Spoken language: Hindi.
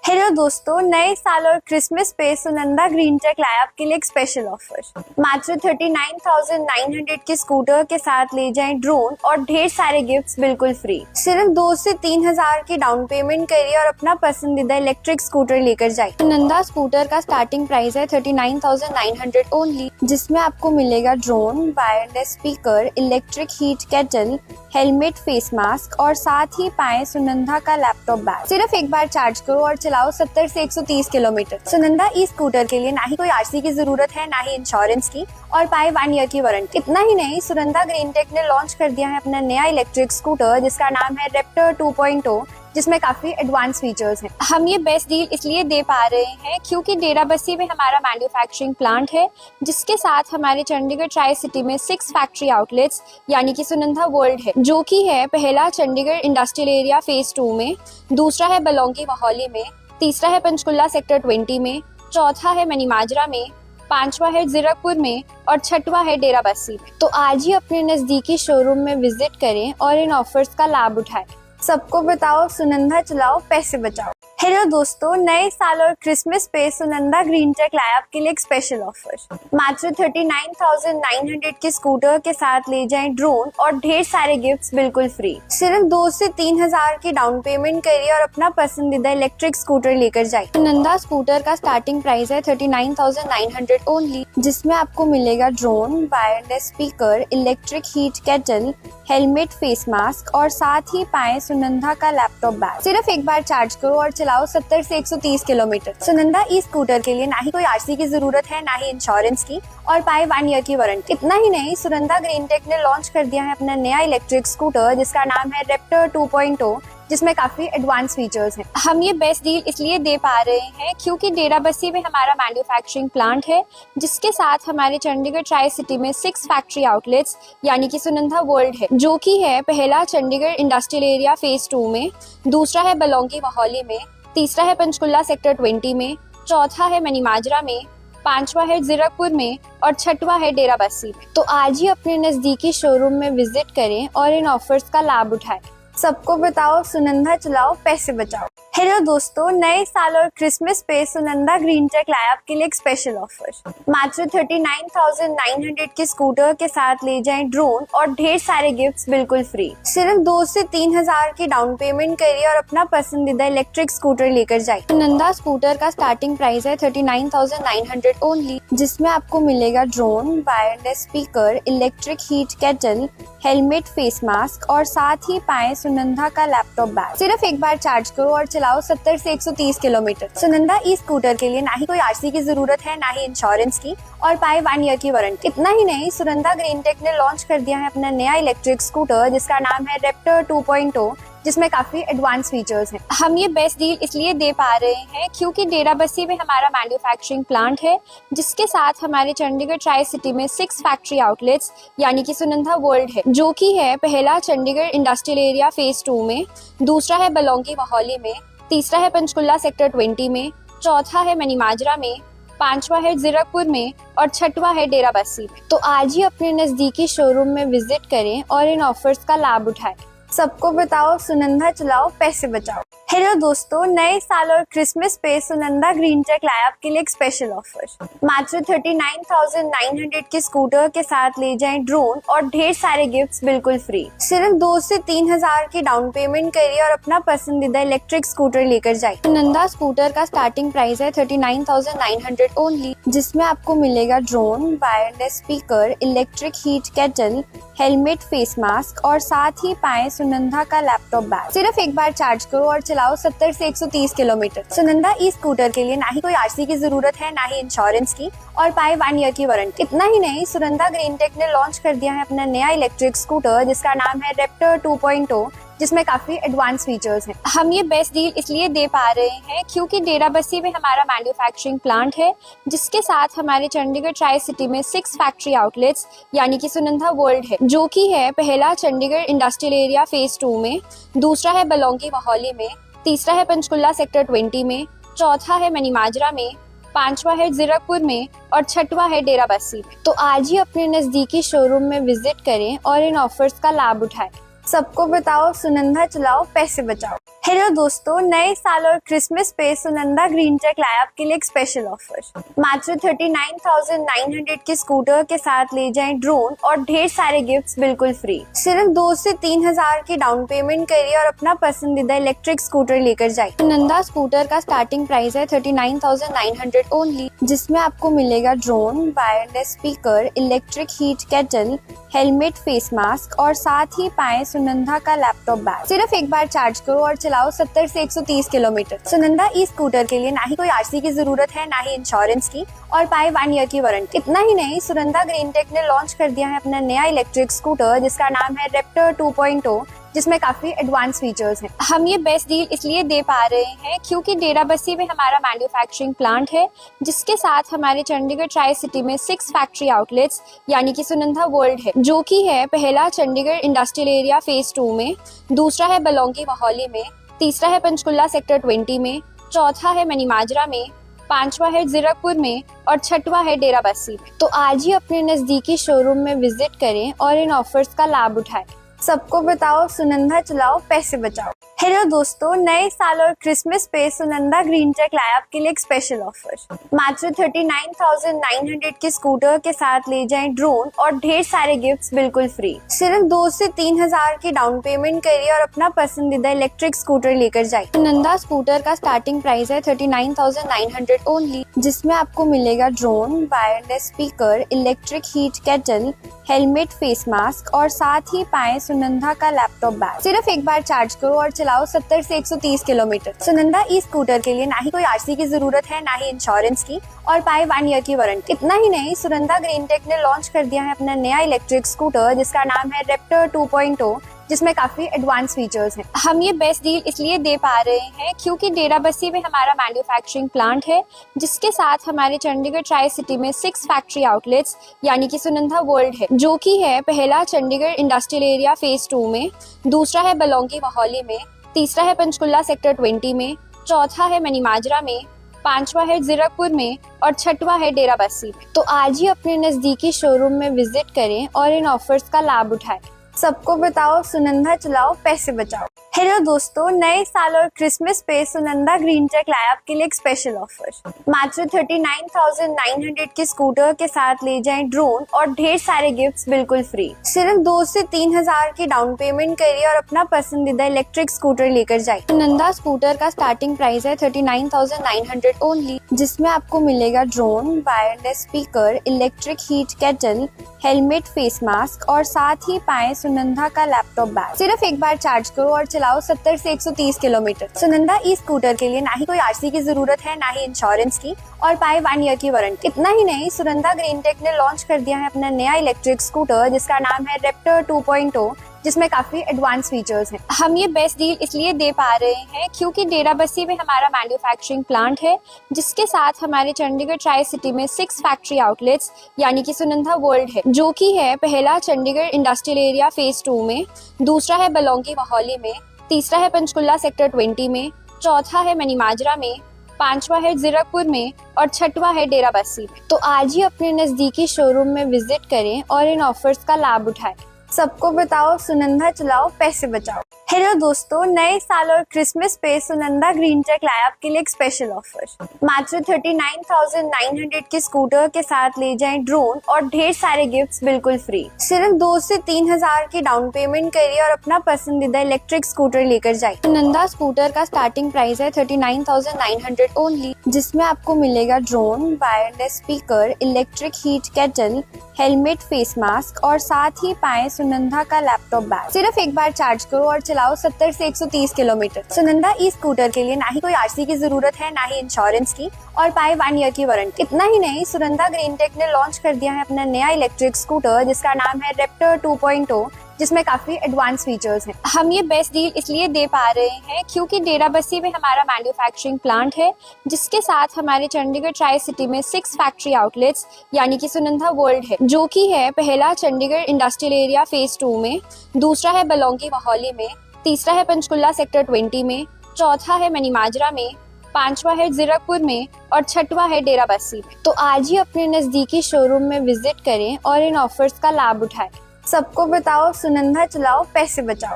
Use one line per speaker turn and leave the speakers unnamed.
हेलो दोस्तों, नए साल और क्रिसमस पे सुनंदा ग्रीन टेक लाया आपके लिए एक स्पेशल ऑफर। मात्र 39,900 के स्कूटर के साथ ले जाएं ड्रोन और ढेर सारे गिफ्ट्स बिल्कुल फ्री। सिर्फ 2 से 3 हजार की डाउन पेमेंट करिए और अपना पसंदीदा इलेक्ट्रिक स्कूटर लेकर जाइए। सुनंदा स्कूटर का स्टार्टिंग प्राइस है 39,900 ओनली, जिसमें आपको मिलेगा drone, wireless speaker, electric heat kettle, helmet, face mask और साथ ही पाए सुनंदा का लैपटॉप बैग। सिर्फ एक बार चार्ज करो और चलाओ 70 से 130 किलोमीटर। सुनंदा ई स्कूटर के लिए ना ही कोई आरसी की जरूरत है, ना ही इंश्योरेंस की, और पाए 1 ईयर की वारंटी। इतना ही नहीं, सुनंदा ग्रीन टेक ने लॉन्च कर दिया है अपना नया इलेक्ट्रिक स्कूटर जिसका नाम है रेप्टर 2.0, जिसमें काफी एडवांस फीचर्स हैं। हम ये बेस्ट डील इसलिए दे पा रहे हैं क्योंकि डेराबस्सी में हमारा मैन्युफैक्चरिंग प्लांट है, जिसके साथ हमारे चंडीगढ़ ट्राई सिटी में 6 फैक्ट्री आउटलेट्स यानी कि सुनंदा वर्ल्ड है, जो कि है पहला चंडीगढ़ इंडस्ट्रियल एरिया फेज 2 में, दूसरा है बलौंगी मोहाली में, तीसरा है पंचकुला सेक्टर 20 में, चौथा है मनीमाजरा में, 5वां है जीरकपुर में और 6वां है डेराबस्सी में। तो आज ही अपने नजदीकी शोरूम में विजिट करें और इन ऑफर्स का लाभ उठाएं। सबको बताओ, सुनंदा चलाओ, पैसे बचाओ। हेलो दोस्तों, नए साल और क्रिसमस पे सुनंदा ग्रीन टेक लाया आपके लिए एक स्पेशल ऑफर। मात्र 39,900 के स्कूटर के साथ ले जाएं ड्रोन और ढेर सारे गिफ्ट्स बिल्कुल फ्री। सिर्फ 2 से 3 हजार की डाउन पेमेंट करिए और अपना पसंदीदा इलेक्ट्रिक स्कूटर लेकर जाइए। सुनंदा स्कूटर का स्टार्टिंग प्राइस है 39,900 ओनली, जिसमें आपको मिलेगा drone, wireless speaker, electric heat kettle, helmet, face mask और साथ ही पाए सुनंदा का लैपटॉप बैग। सिर्फ एक बार चार्ज करो और चलाओ 70 से 130 किलोमीटर। सुनंदा ई स्कूटर के लिए ना ही कोई आरसी की जरूरत है, ना ही इंश्योरेंस की, और पाए 1 ईयर की वारंटी। इतना ही नहीं, सुनंदा ग्रीन टेक ने लॉन्च कर दिया है अपना नया इलेक्ट्रिक स्कूटर जिसका नाम है रेप्टर 2.0, जिसमें काफी एडवांस फीचर्स हैं। हम ये बेस्ट डील इसलिए दे पा रहे हैं क्योंकि डेराबस्सी में हमारा मैन्युफैक्चरिंग प्लांट है, जिसके साथ हमारे चंडीगढ़ ट्राई सिटी में 6 फैक्ट्री आउटलेट्स यानी कि सुनंदा वर्ल्ड है, जो कि है पहला चंडीगढ़ इंडस्ट्रियल एरिया फेज 2 में, दूसरा है बलौंगी मोहाली में, तीसरा है पंचकुला सेक्टर 20 में, चौथा है मनीमाजरा में, 5वां है जीरकपुर में और 6वां है डेराबस्सी में। तो आज ही अपने नजदीकी शोरूम में विजिट करें और इन ऑफर्स का लाभ उठाएं। सबको बताओ, सुनंदा चलाओ, पैसे बचाओ। हेलो दोस्तों, नए साल और क्रिसमस पे सुनंदा ग्रीन टेक लाया आपके लिए एक स्पेशल ऑफर। मात्र 39,900 के स्कूटर के साथ ले जाएं ड्रोन और ढेर सारे गिफ्ट्स बिल्कुल फ्री। सिर्फ 2 से 3 हजार की डाउन पेमेंट करिए और अपना पसंदीदा इलेक्ट्रिक स्कूटर लेकर जाइए। सुनंदा स्कूटर का स्टार्टिंग प्राइस है 39,900 ओनली, जिसमें आपको मिलेगा drone, wireless speaker, electric heat kettle, helmet, face mask और साथ ही पाए सुनंदा का लैपटॉप बैग। सिर्फ एक बार चार्ज करो और चलाओ 70 से 130 किलोमीटर। सुनंदा ई स्कूटर के लिए ना ही कोई आरसी की जरूरत है, ना ही इंश्योरेंस की, और पाए 1 ईयर की वारंटी। इतना ही नहीं, सुनंदा ग्रीन टेक ने लॉन्च कर दिया है अपना नया इलेक्ट्रिक स्कूटर जिसका नाम है रेप्टर 2.0, जिसमें काफी एडवांस फीचर्स हैं। हम ये बेस्ट डील इसलिए दे पा रहे हैं क्योंकि डेराबस्सी में हमारा मैन्युफैक्चरिंग प्लांट है, जिसके साथ हमारे चंडीगढ़ ट्राई सिटी में 6 फैक्ट्री आउटलेट्स यानी कि सुनंदा वर्ल्ड है, जो कि है पहला चंडीगढ़ इंडस्ट्रियल एरिया फेज 2 में, दूसरा है बलौंगी मोहाली में, तीसरा है पंचकुला सेक्टर 20 में, चौथा है मनीमाजरा में, 5वां है जीरकपुर में और 6वां है डेराबस्सी में। तो आज ही अपने नजदीकी शोरूम में विजिट करें और इन ऑफर्स का लाभ उठाएं। सबको बताओ, सुनंदा चलाओ, पैसे बचाओ। हेलो दोस्तों, नए साल और क्रिसमस पे सुनंदा ग्रीन टेक लाया आपके लिए एक स्पेशल ऑफर। मात्र 39,900 के स्कूटर के साथ ले जाएं ड्रोन और ढेर सारे गिफ्ट्स बिल्कुल फ्री। सिर्फ 2 से 3 हजार की डाउन पेमेंट करिए और अपना पसंदीदा इलेक्ट्रिक स्कूटर लेकर जाइए। सुनंदा स्कूटर का स्टार्टिंग प्राइस है 39,900 ओनली, जिसमें आपको मिलेगा drone, wireless speaker, electric heat kettle, helmet, face mask और साथ ही पाए सुनंदा का लैपटॉप बैग। सिर्फ एक बार चार्ज करो और चलाओ 70 से 130 किलोमीटर। सुनंदा ई स्कूटर के लिए ना ही कोई आरसी की जरूरत है, ना ही इंश्योरेंस की, और पाए 1 ईयर की वारंटी। इतना ही नहीं, सुनंदा ग्रीन टेक ने लॉन्च कर दिया है अपना नया इलेक्ट्रिक स्कूटर जिसका नाम है रेप्टर 2.0, जिसमें काफी एडवांस फीचर्स हैं। हम ये बेस्ट डील इसलिए दे पा रहे हैं क्योंकि डेराबस्सी में हमारा मैन्युफैक्चरिंग प्लांट है, जिसके साथ हमारे चंडीगढ़ ट्राई सिटी में 6 फैक्ट्री आउटलेट्स यानी कि सुनंदा वर्ल्ड है, जो कि है पहला चंडीगढ़ इंडस्ट्रियल एरिया फेज 2 में, दूसरा है बलौंगी मोहाली में, तीसरा है पंचकुला सेक्टर 20 में, चौथा है मनीमाजरा में, 5वां है जीरकपुर में और 6वां है डेराबस्सी में। तो आज ही अपने नजदीकी शोरूम में विजिट करें और इन ऑफर्स का लाभ उठाएं। सबको बताओ, सुनंदा चलाओ, पैसे बचाओ। हेलो दोस्तों, नए साल और क्रिसमस पे सुनंदा ग्रीन टेक लाया आपके लिए एक स्पेशल ऑफर। मात्र 39,900 के स्कूटर के साथ ले जाएं ड्रोन और ढेर सारे गिफ्ट्स बिल्कुल फ्री। सिर्फ 2 से 3 हजार की डाउन पेमेंट करिए और अपना पसंदीदा इलेक्ट्रिक स्कूटर लेकर जाइए। सुनंदा स्कूटर का स्टार्टिंग प्राइस है 39,900 ओनली, जिसमें आपको मिलेगा drone, wireless speaker, electric heat kettle, helmet, face mask और साथ ही पाए सुनंदा का लैपटॉप बैग। सिर्फ एक बार चार्ज करो और चलाओ 70 से 130 किलोमीटर। सुनंदा ई स्कूटर के लिए ना ही कोई आरसी की जरूरत है, ना ही इंश्योरेंस की, और पाए 1 ईयर की वारंटी। इतना ही नहीं, सुनंदा ग्रीन टेक ने लॉन्च कर दिया है अपना नया इलेक्ट्रिक स्कूटर जिसका नाम है रेप्टर 2.0, जिसमें काफी एडवांस फीचर्स हैं। हम ये बेस्ट डील इसलिए दे पा रहे हैं क्योंकि डेराबस्सी में हमारा मैन्युफैक्चरिंग प्लांट है, जिसके साथ हमारे चंडीगढ़ ट्राई सिटी में 6 फैक्ट्री आउटलेट्स यानी कि सुनंदा वर्ल्ड है, जो कि है पहला चंडीगढ़ इंडस्ट्रियल एरिया फेज 2 में, दूसरा है बलौंगी मोहाली में, तीसरा है पंचकुला सेक्टर 20 में, चौथा है मनीमाजरा में, 5वां है जीरकपुर में और 6वां है डेराबस्सी में। तो आज ही अपने नजदीकी शोरूम में विजिट करें और इन ऑफर्स का लाभ उठाएं। सबको बताओ, सुनंदा चलाओ, पैसे बचाओ। हेलो दोस्तों, नए साल और क्रिसमस पे सुनंदा ग्रीन टेक लाया आपके लिए एक स्पेशल ऑफर। मात्र 39,900 के स्कूटर के साथ ले जाएं ड्रोन और ढेर सारे गिफ्ट्स बिल्कुल फ्री। सिर्फ 2 से 3 हजार की डाउन पेमेंट करिए और अपना पसंदीदा इलेक्ट्रिक स्कूटर लेकर जाइए। सुनंदा स्कूटर का स्टार्टिंग प्राइस है 39,900 ओनली, जिसमें आपको मिलेगा drone, wireless speaker, electric heat kettle, helmet, face mask और साथ ही पाए सुनंदा का लैपटॉप बैग। सिर्फ एक बार चार्ज करो और चलाओ 70 से 130 किलोमीटर। सुनंदा ई स्कूटर के लिए ना ही कोई आरसी की जरूरत है, ना ही इंश्योरेंस की, और पाए 1 ईयर की वारंटी। इतना ही नहीं, सुनंदा ग्रीन टेक ने लॉन्च कर दिया है अपना नया इलेक्ट्रिक स्कूटर जिसका नाम है रेप्टर 2.0, जिसमें काफी एडवांस फीचर्स हैं। हम ये बेस्ट डील इसलिए दे पा रहे हैं क्योंकि डेराबस्सी में हमारा मैन्युफैक्चरिंग प्लांट है, जिसके साथ हमारे चंडीगढ़ ट्राई सिटी में 6 फैक्ट्री आउटलेट्स यानी कि सुनंदा वर्ल्ड है, जो कि है पहला चंडीगढ़ इंडस्ट्रियल एरिया फेज 2 में, दूसरा है बलौंगी मोहाली में, तीसरा है पंचकुला सेक्टर 20 में, चौथा है मनीमाजरा में, 5वां है जीरकपुर में और 6वां है डेराबस्सी में। तो आज ही अपने नजदीकी शोरूम में विजिट करें और इन ऑफर्स का लाभ उठाएं। सबको बताओ, सुनंदा चलाओ, पैसे बचाओ। हेलो दोस्तों, नए साल और क्रिसमस पे सुनंदा ग्रीन टेक लाया आपके लिए एक स्पेशल ऑफर। मात्र 39,900 के स्कूटर के साथ ले जाएं ड्रोन और ढेर सारे गिफ्ट्स बिल्कुल फ्री। सिर्फ 2 से 3 हजार की डाउन पेमेंट करिए और अपना पसंदीदा इलेक्ट्रिक स्कूटर लेकर जाइए। सुनंदा स्कूटर का स्टार्टिंग प्राइस है 39,900 ओनली, जिसमें आपको मिलेगा drone, wireless speaker, electric heat kettle, helmet, face mask और साथ ही पाए सुनंदा का लैपटॉप बैग। सिर्फ एक बार चार्ज करो और चलाओ 70 से 130 किलोमीटर। सुनंदा ई स्कूटर के लिए ना ही कोई आरसी की जरूरत है, ना ही इंश्योरेंस की, और पाए 1 ईयर की वारंटी। इतना ही नहीं, सुनंदा ग्रीन टेक ने लॉन्च कर दिया है अपना नया इलेक्ट्रिक स्कूटर जिसका नाम है रेप्टर 2.0, जिसमें काफी एडवांस फीचर्स हैं। हम ये बेस्ट डील इसलिए दे पा रहे हैं क्योंकि डेराबस्सी में हमारा मैन्युफैक्चरिंग प्लांट है, जिसके साथ हमारे चंडीगढ़ ट्राई सिटी में 6 फैक्ट्री आउटलेट्स यानी कि सुनंदा वर्ल्ड है, जो कि है पहला चंडीगढ़ इंडस्ट्रियल एरिया फेज 2 में, दूसरा है बलौंगी मोहाली में, तीसरा है पंचकुला सेक्टर 20 में, चौथा है मनीमाजरा में, 5वां है जीरकपुर में और 6वां है डेराबस्सी में। तो आज ही अपने नजदीकी शोरूम में विजिट करें और इन ऑफर्स का लाभ उठाएं। सबको बताओ, सुनंदा चलाओ, पैसे बचाओ। हेलो दोस्तों, नए साल और क्रिसमस पे सुनंदा ग्रीन टेक लाया आपके लिए एक स्पेशल ऑफर। मात्र 39,900 के स्कूटर के साथ ले जाएं ड्रोन और ढेर सारे गिफ्ट्स बिल्कुल फ्री। सिर्फ 2 से 3 हजार की डाउन पेमेंट करिए और अपना पसंदीदा इलेक्ट्रिक स्कूटर लेकर जाइए। सुनंदा स्कूटर का स्टार्टिंग प्राइस है 39,900 ओनली, जिसमें आपको मिलेगा drone, wireless speaker, electric heat kettle, helmet, face mask और साथ ही पाए सुनंदा का लैपटॉप बैग। सिर्फ एक बार चार्ज करो और चलाओ 70 से 130 किलोमीटर। सुनंदा ई स्कूटर के लिए ना ही कोई आरसी की जरूरत है, ना ही इंश्योरेंस की, और पाए 1 ईयर की वारंटी। इतना ही नहीं, सुनंदा ग्रीन टेक ने लॉन्च कर दिया है अपना नया इलेक्ट्रिक स्कूटर जिसका नाम है रेप्टर 2.0, जिसमें काफी एडवांस फीचर्स हैं। हम ये बेस्ट डील इसलिए दे पा रहे हैं क्योंकि डेराबस्सी में हमारा मैन्युफैक्चरिंग प्लांट है, जिसके साथ हमारे चंडीगढ़ ट्राई सिटी में 6 फैक्ट्री आउटलेट्स यानी कि सुनंदा वर्ल्ड है, जो कि है पहला चंडीगढ़ इंडस्ट्रियल एरिया फेज 2 में, दूसरा है बलौंगी मोहाली में, तीसरा है पंचकुला सेक्टर 20 में, चौथा है मनीमाजरा में, 5वां है जीरकपुर में और 6वां है डेराबस्सी में। तो आज ही अपने नजदीकी शोरूम में विजिट करें और इन ऑफर्स का लाभ उठाएं। सबको बताओ, सुनंदा चलाओ, पैसे बचाओ।